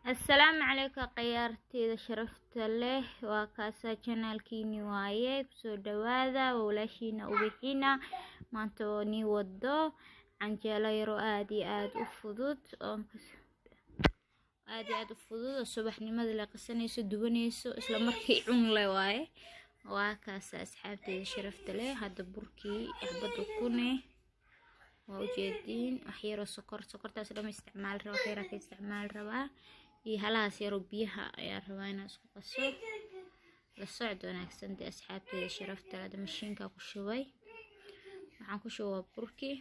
السلام عليكم قيارتي شرفت له وكاسا channel كيني وايه كسو دواذا وولاشينا وبحينا مانتوني ودو عنجالة يرو آد أفضود آد أفضود الصبح نماذا لقسانيسو دوانيسو إسلا مركي عون لوايه وكاسا أصحابتي شرفت له هذا بركي أحبادو كوني ووجدين أحيرو سكرتا سلام استعمال روا خيرا في استعمال روا iyo halaas yaro biyaha ayaa rabaa inaan isku qaso la socdo wanaagsan dee asxaabteeda sharafta leh mashiinka ku shubay waxaan ku shubaa burki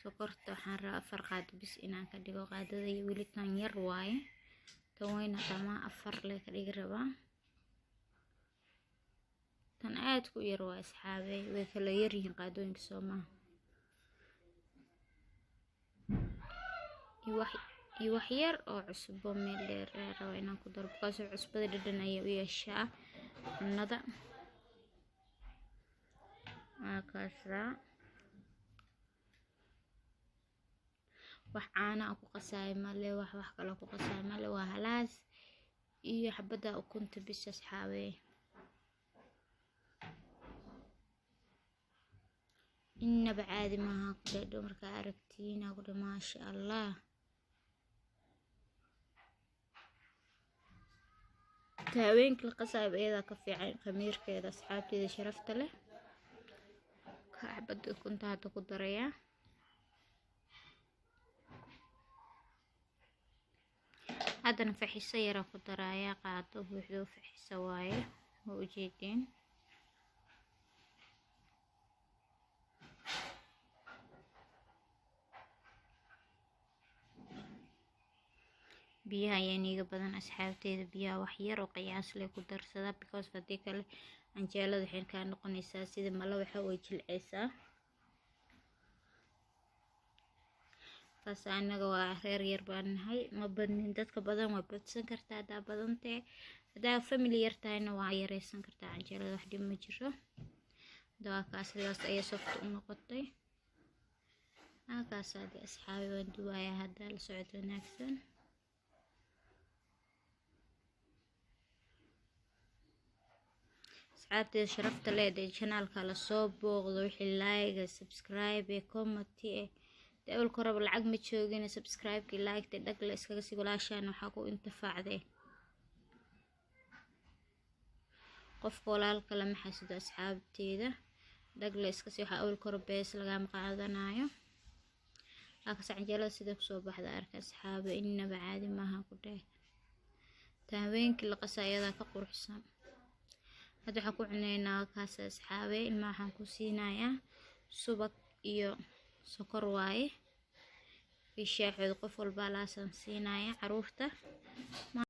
sokorta waxaan rabaa 4 qaado bis inaan ka dhigo qaadada iyo weli tan yar waaye tan weyna tama 4 lee ka dhigi rabaa tan aad ku yar waa asxaabay way kala yar yihiin qaadooyinka Soomaaliya iyo wax yar oo cusbo meel dheer rabo inaan ku daro because cusbada dhadhan ay u yeeshaa cunada kaasa wax caana ku qasay male wax kale ku qasay male waa halaas iyo xabada ukunta bis asxaabay إننا بعادي ما هقدر دمرك عرفتين أقول ما شاء الله تاوين كل قصايب إذا كفي عين خمير كذا أصحابتي إذا شرفت له كعبد كنت هذا قدرية هذا نفحي سيارة قدرية قاعدة وحدو فحي سواية ووجيدين biyaha ayaan iga badan asxaabteeda biyaha wax yar oo qiyaas leh ku darsada because hadii kale anjeelada waxay ka noqonaysaa sida malo waxa way jilceysaa taas anaga waa reer yar baan nahay ma badnin dadka badan way badsan kartaa hadaa badantee hadaa family yar tahayna waa yareysan kartaa anjeelada wax dhib ma jiro dawaakaas sidaas ay soft u noqotay halkaas aad asxaabi waan duwaya hadaa la socod wanaagsan asxaabteeda sharafta leedahay channelka la soo booqdo wixii like subscribe comment dawal korab lacag ma joogin subscribe ki like dhag la iskaga sii walaashaan waxa ku intifaacday qof walaalka lama xasido asxaabteeda dhag la iska sii waxa awal korab bees laga maqaadanayo halkaas anjeelada sida ku soo baxda arka asxaabe inaba caadi maaha ku dheer taaweenkii la qasayada ka quruxsan هذا حكون علينا كاس أصحابي ما حنكون سينايا سبك إيو سكر واي في الشاحن قفل بالا سينايا عروفته